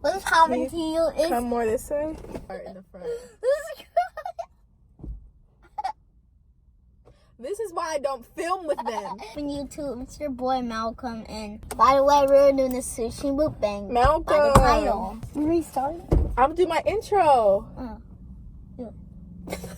What's happening to you is... Come more this way. Right in the front. This is why I don't film with them. On YouTube, it's your boy Malcolm, and by the way, we're doing the Sushi Mukbang. Malcolm. By the title. You already started? I'm gonna do my intro. Yeah.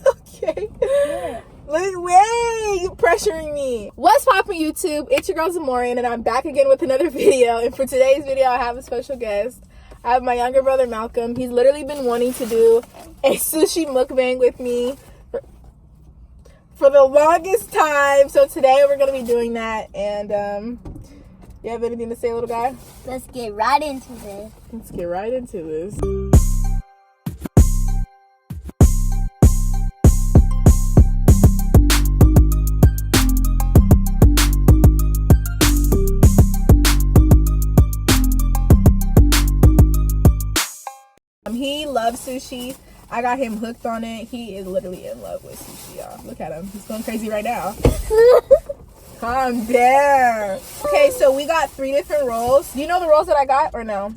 Okay. Yeah. Wait, you pressuring me. What's poppin' YouTube? It's your girl Za'Morian, and I'm back again with another video. And for today's video, I have a special guest. I have my younger brother Malcolm. He's literally been wanting to do a sushi mukbang with me for the longest time. So today we're gonna be doing that. And you have anything to say, little guy? Let's get right into this. Let's get right into this. He loves sushi. I got him hooked on it. He is literally in love with sushi, y'all. Look at him. He's going crazy right now. Calm down. Okay, so we got 3 different rolls. Do you know the rolls that I got or no?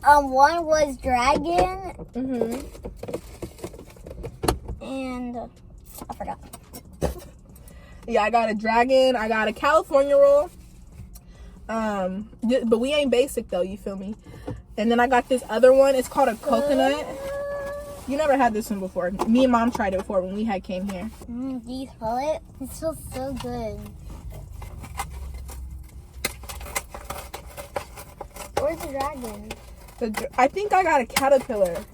One was dragon. And I forgot. Yeah, I got a dragon. I got a California roll. But we ain't basic though, you feel me? And then I got this other one. It's called a coconut. You never had this one before. Me and mom tried it before when we came here. Do you smell it? It smells so good. Where's the dragon? I think I got a caterpillar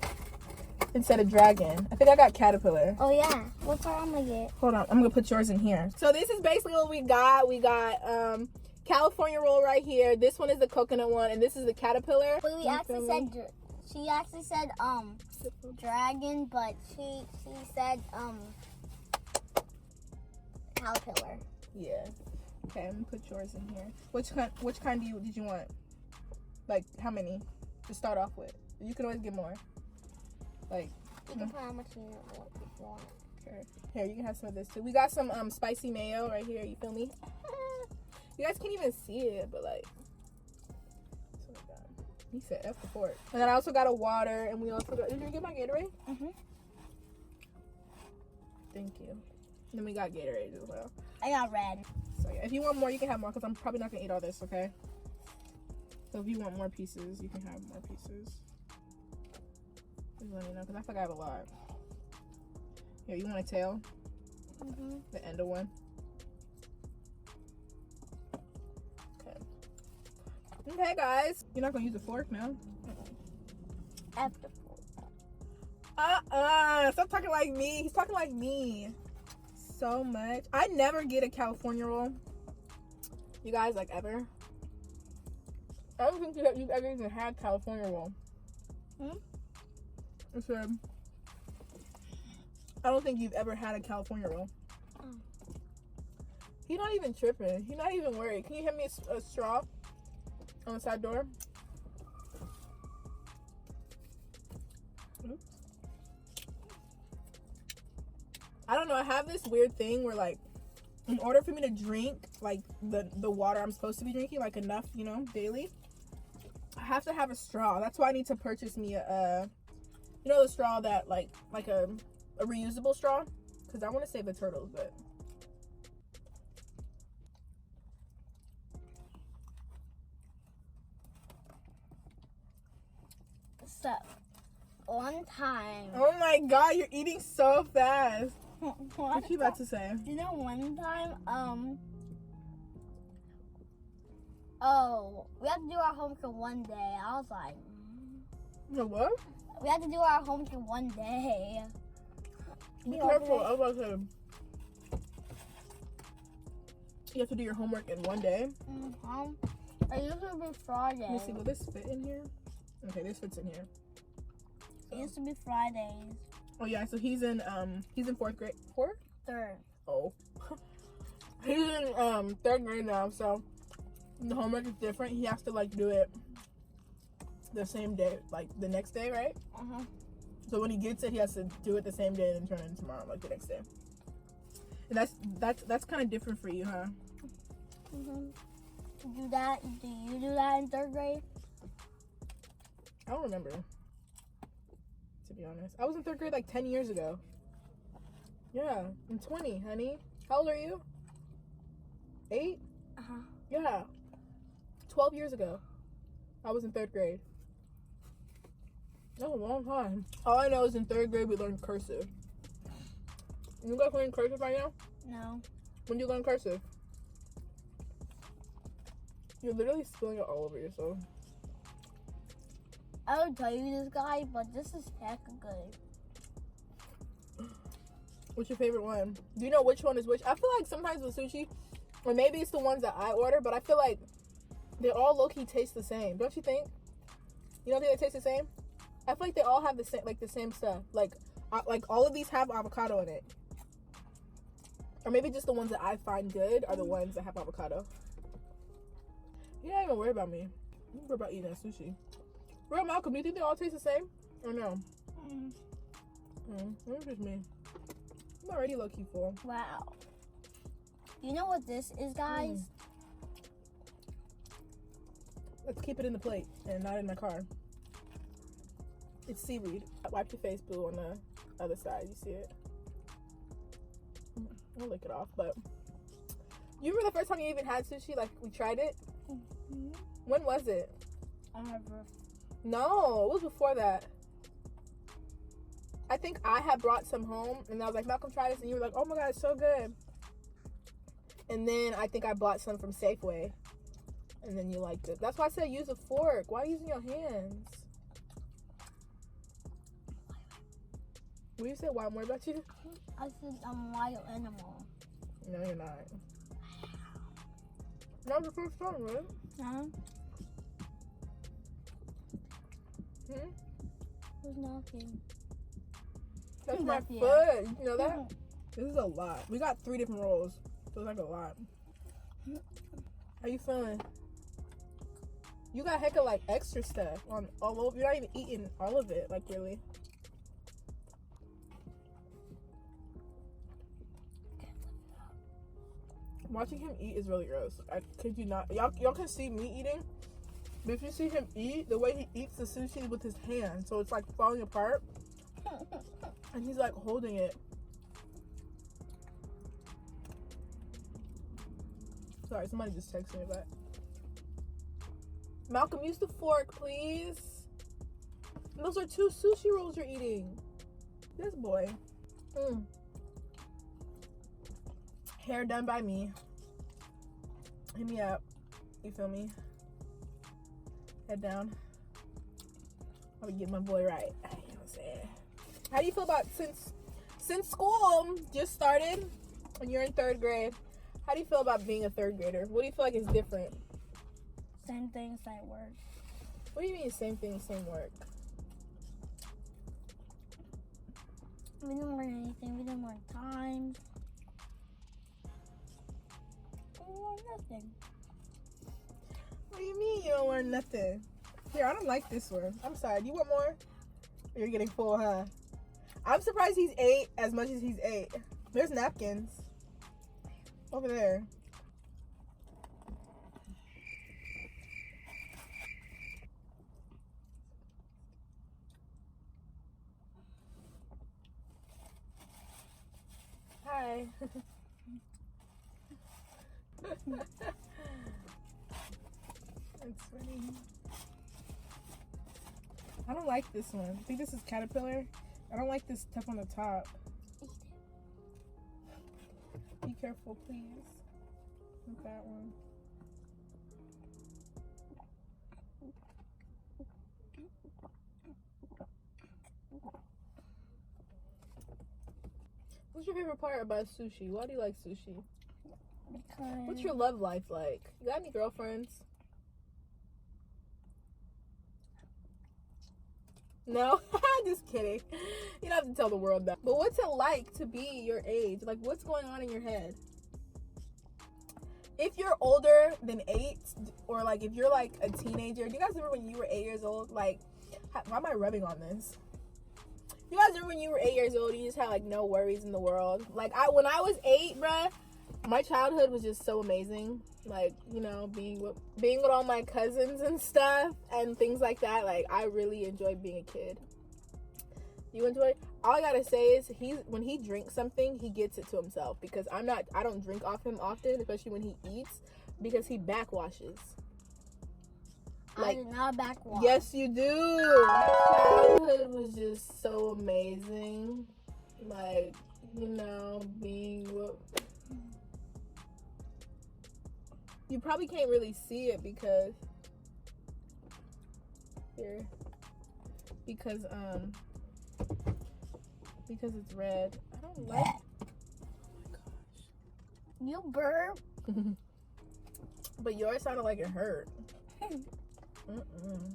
instead of dragon. I think I got caterpillar. Oh yeah. What's our I'm gonna get? Hold on. I'm gonna put yours in here. So this is basically what we got. We got California roll right here. This one is the coconut one, and this is the caterpillar. But she actually said dragon, but she said caterpillar. Yeah. Okay, I'm gonna put yours in here. Which kind did you want? Like how many to start off with? You can always get more. Like you can put how much you want. Okay. Here, you can have some of this too. We got some spicy mayo right here. You feel me? You guys can't even see it, but like, he said F the fork. And then I also got a water, and we also got, did you get my Gatorade? Thank you. And then we got Gatorade as well. I got red. So yeah, if you want more, you can have more, because I'm probably not going to eat all this, okay? So if you want more pieces, you can have more pieces. Just let me know, because I feel like I have a lot. Here, you want a tail? The end of one? Okay, guys. You're not gonna use a fork now? After fork. Stop talking like me. He's talking like me so much. I never get a California roll. You guys, like, ever? I don't think you've ever even had California roll. I said, I don't think you've ever had a California roll. He's not even tripping. He's not even worried. Can you hand me a straw? On the side door. Oops. I don't know. I have this weird thing where, like, in order for me to drink, like, the water I'm supposed to be drinking, like, enough, you know, daily, I have to have a straw. That's why I need to purchase me a you know, the straw that, like a reusable straw? Because I want to save the turtles, but... So, one time. Oh my god, you're eating so fast. What you about to say? You know, one time, we had to do our homework in one day. I was like, What? We had to do our homework in one day. Be careful. I was about to say, you have to do your homework in one day? It used to be Friday. Let me see, will this fit in here? Okay, this fits in here. It used to be Fridays. Oh yeah, so he's in 4th grade. 4th? 3rd. Oh. He's in 3rd grade now, so the homework is different. He has to like do it the same day, like the next day, right? So when he gets it, he has to do it the same day and then turn it in tomorrow, like the next day. And that's kind of different for you, huh? Do you do that in 3rd grade? I don't remember, to be honest. I was in 3rd grade like 10 years ago. Yeah, I'm 20, honey. How old are you? 8? Uh-huh. Yeah. 12 years ago. I was in 3rd grade. That was a long time. All I know is in 3rd grade we learned cursive. You guys learning cursive right now? No. When do you learn cursive? You're literally spilling it all over yourself. I would tell you this guy, but this is heck good. What's your favorite one? Do you know which one is which? I feel like sometimes with sushi, or maybe it's the ones that I order, but I feel like they all low-key taste the same. Don't you think? You don't think they taste the same? I feel like they all have the same stuff. Like all of these have avocado in it. Or maybe just the ones that I find good are the ones that have avocado. You're not even worried about me. I'm worried about eating that sushi. Real Malcolm, do you think they all taste the same? Or no? Maybe just me. I'm already low-key full. Wow. You know what this is, guys? Let's keep it in the plate and not in my car. It's seaweed. Wipe your face, boo, on the other side. You see it? I'll lick it off, but... You remember the first time you even had sushi? Like, we tried it? Mm-hmm. When was it? Never. No, it was before that. I think I had brought some home, and I was like, Malcolm, try this, and you were like, oh my god, it's so good. And then I think I bought some from Safeway, and then you liked it. That's why I said use a fork. Why are you using your hands? What do you say? Why I'm worried about you? I said I'm a wild animal. No, you're not. Not the first time, right? Huh? Who's knocking? That's my Yeah. foot. You know that? This is a lot. We got 3 different rolls. So it's like a lot. How you feeling? You got hecka like extra stuff on all over. You're not even eating all of it. Like really. Watching him eat is really gross. I kid you not. Y'all can see me eating. But if you see him eat, the way he eats the sushi with his hand, so it's like falling apart. And he's like holding it. Sorry, somebody just texted me back. Malcolm, use the fork, please. And those are 2 sushi rolls you're eating. This boy. Hair done by me. Hit me up. You feel me? Head down. I'm gonna get my boy right. You know what I'm saying? How do you feel about since school just started and you're in 3rd grade? How do you feel about being a 3rd grader? What do you feel like is different? Same thing, same work. What do you mean same thing, same work? We didn't learn anything. We didn't learn time. We learned nothing. What do you mean you don't learn nothing? Here, I don't like this one. I'm sorry. Do you want more? You're getting full, huh? I'm surprised he's 8 as much as he's 8. There's napkins. Over there. Hi. That's funny. I don't like this one. I think this is caterpillar. I don't like this stuff on the top. Be careful, please. With that one. What's your favorite part about sushi? Why do you like sushi? Because What's your love life like? You got any girlfriends? No? Just kidding. You don't have to tell the world that. But what's it like to be your age? Like, what's going on in your head? If you're older than 8, or like if you're like a teenager, do you guys remember when you were 8 years old? Like, why am I rubbing on this? You guys remember when you were 8 years old, you just had like no worries in the world? Like, when I was 8, bruh, my childhood was just so amazing. Like, you know, being with all my cousins and stuff and things like that. Like, I really enjoyed being a kid. You enjoy? All I gotta say is when he drinks something, he gets it to himself, because I don't drink off him often, especially when he eats, because he backwashes. Like, I did not backwash. Yes, you do. My childhood was just so amazing. Like, you know, being with... You probably can't really see it because it's red. I don't like. Oh my gosh. You burp. But yours sounded like it hurt.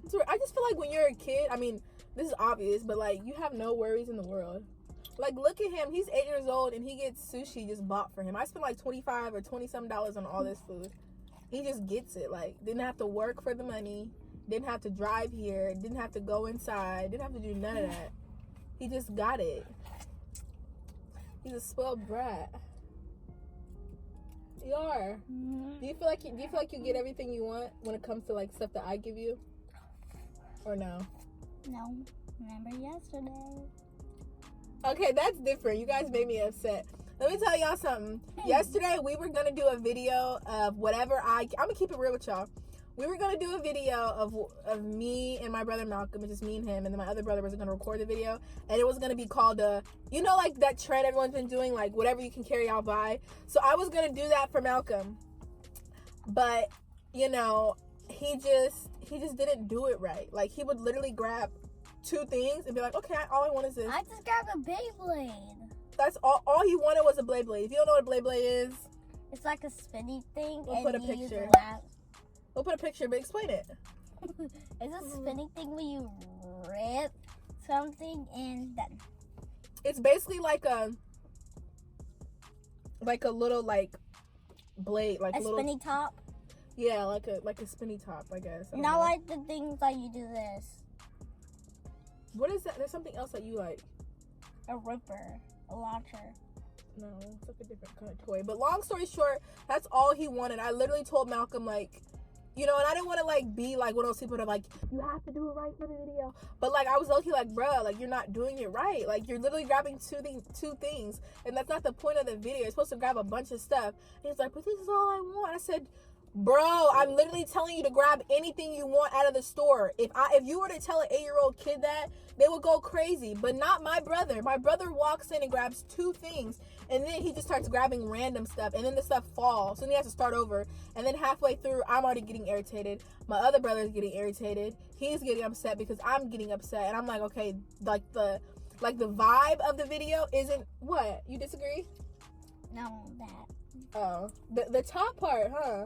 So I just feel like when you're a kid, I mean, this is obvious, but like, you have no worries in the world. Like, look at him. He's 8 years old and he gets sushi just bought for him. I spent like $25 or $20 on all this food. He just gets it. Like, didn't have to work for the money, didn't have to drive here, didn't have to go inside, didn't have to do none of that. He just got it. He's a spoiled brat. You are. Do you feel like you get everything you want when it comes to like stuff that I give you? Or no? No. Remember yesterday? Okay, that's different. You guys made me upset. Let me tell y'all something. Yesterday, we were going to do a video of whatever I'm going to keep it real with y'all. We were going to do a video of me and my brother Malcolm, just me and him, and then my other brother was going to record the video, and it was going to be called you know, like that trend everyone's been doing, like whatever you can carry out by. So I was going to do that for Malcolm. But, you know, he just didn't do it right. Like, he would literally grab 2 things and be like, okay, all I want is this. I just grabbed a Beyblade. That's all he wanted was a Beyblade. If you don't know what a Beyblade is, it's like a spinny thing. We'll put a picture. We'll put a picture, but explain it. It's a spinning thing where you rip something and then. It's basically like a little like blade, like a spinny top. Yeah, like a spinny top, I guess. Not like the things that you do this. What is that? There's something else that you like. A ripper, a launcher. No, it's like a different kind of toy. But long story short, that's all he wanted. I literally told Malcolm, like, you know, and I didn't want to like be like one of those people that are like, you have to do it right for the video. But like, I was low-key like, bruh, like, you're not doing it right. Like, you're literally grabbing two things, and that's not the point of the video. You're supposed to grab a bunch of stuff. And he's like, but this is all I want. I said, bro, I'm literally telling you to grab anything you want out of the store. If you were to tell an 8-year-old kid that, they would go crazy. But not my brother. My brother walks in and grabs 2 things, and then he just starts grabbing random stuff, and then the stuff falls, so then he has to start over. And then halfway through, I'm already getting irritated. My other brother is getting irritated. He's getting upset because I'm getting upset, and I'm like, okay, like the vibe of the video isn't what? You disagree? No, that. Oh, the top part, huh?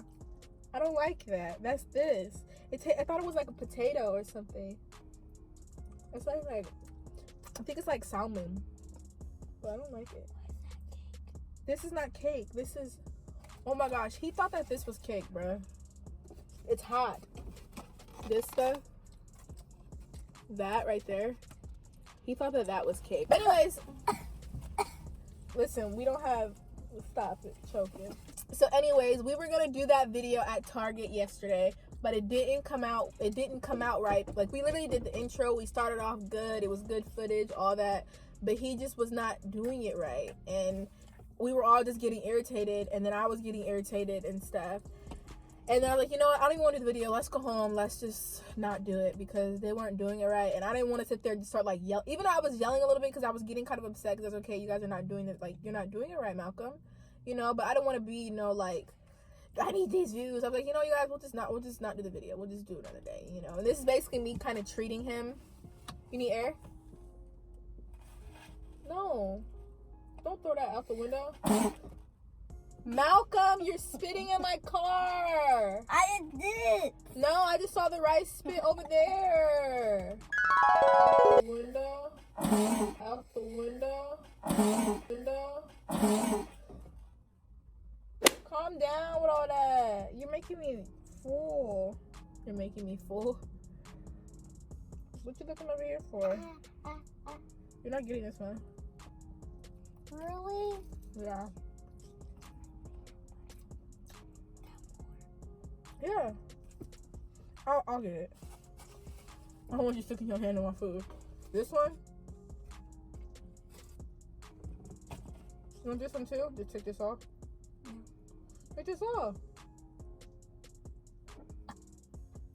I don't like that. That's this. I thought it was like a potato or something. It's like I think it's like salmon, but I don't like it. This is not cake. This is, oh my gosh, he thought that this was cake, bro. It's hot. This stuff, that right there, he thought that was cake. Anyways, listen, we don't have, stop it, choking. So anyways, we were gonna do that video at Target yesterday, but it didn't come out right. Like, we literally did the intro, we started off good, it was good footage, all that, but he just was not doing it right, and we were all just getting irritated, and then I was getting irritated and stuff. And then I was like, you know what, I don't even want to do the video, let's go home, let's just not do it, because they weren't doing it right. And I didn't want to sit there and just start like yelling, even though I was yelling a little bit because I was getting kind of upset, because that's okay, you guys are not doing it, like, you're not doing it right, Malcolm, you know. But I don't want to be, you know, like, I need these views. I was like, you know, you guys, we'll just not do the video, we'll just do it another day, you know. And this is basically me kind of treating him. You need air? No, don't throw that out the window. Malcolm, you're spitting in my car. I did. No, I just saw the rice spit over there. Out the window. Out the window. Window. Calm down with all that. You're making me full. You're making me full. What you looking over here for? You're not getting this one. Really? Yeah. Yeah. I'll get it. I don't want you sticking your hand in my food. This one? You want this one too? Just take this off. Take this off.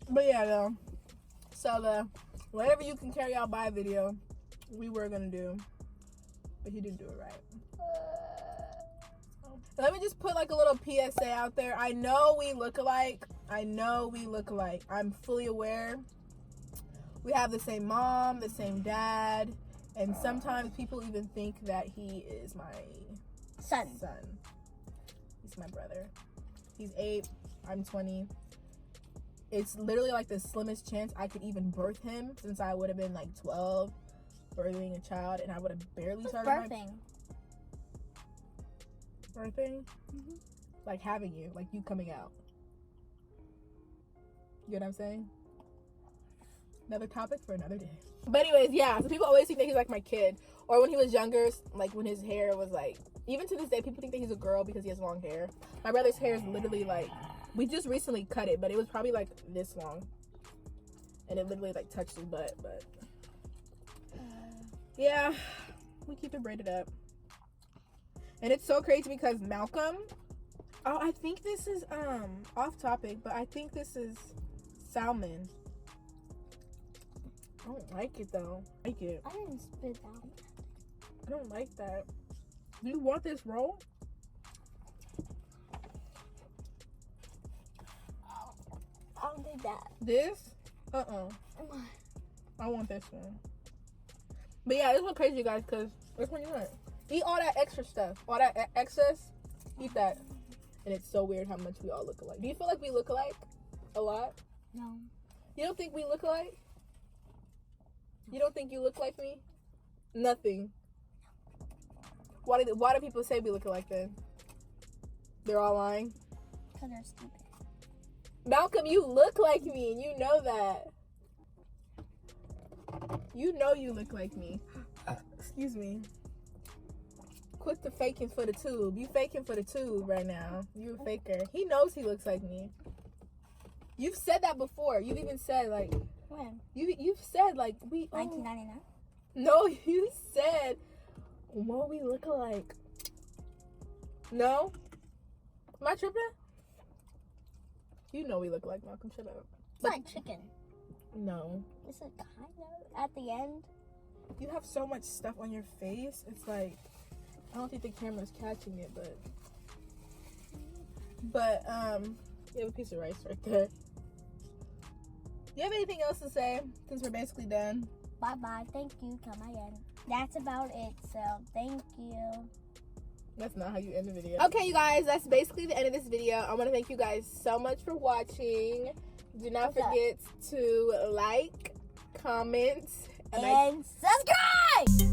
But yeah, though. So the whatever you can carry out by video, we were gonna do, but he didn't do it right. Let me just put like a little PSA out there. I know we look alike. I'm fully aware. We have the same mom, the same dad, and sometimes people even think that he is my son. He's my brother. He's 8, I'm 20. It's literally like the slimmest chance I could even birth him, since I would have been like 12, birthing a child, and I would have barely started birthing. Birthing? Mm-hmm. Like having you, like you coming out. You know what I'm saying? Another topic for another day. But anyways, yeah, so people always think that he's like my kid. Or when he was younger, like when his hair was like, even to this day, people think that he's a girl because he has long hair. My brother's hair is literally like, we just recently cut it, but it was probably like this long. And it literally like touched his butt, but yeah, we keep it braided up. And it's so crazy because Malcolm, oh, I think this is off topic, but I think this is salmon. I don't like it though. I like it. I didn't spit out. I don't like that. Do you want this roll? I don't think that. This? I want this one. But yeah, this one's crazy, you guys, because which one you want? Eat all that extra stuff. All that excess, eat that. And it's so weird how much we all look alike. Do you feel like we look alike a lot? No. You don't think we look alike? You don't think you look like me? Nothing. Why do people say we look alike then? They're all lying? Because they're stupid. Malcolm, you look like me, and you know that. You know you look like me. Excuse me. Quit the faking for the tube. You faking for the tube right now. You a faker. He knows he looks like me. You've said that before. You've even said like, when? You've said like we 1999? No, you said what we look alike. No? Am I tripping? You know we look like Malcolm. Shut up. It's like chicken. No. It's a kind of at the end. You have so much stuff on your face. It's like, I don't think the camera's catching it, but you have a piece of rice right there. Do you have anything else to say since we're basically done? Bye bye. Thank you. Come again. That's about it. So thank you. That's not how you end the video. Okay, you guys, that's basically the end of this video. I want to thank you guys so much for watching. Do not forget to like, comment, and subscribe.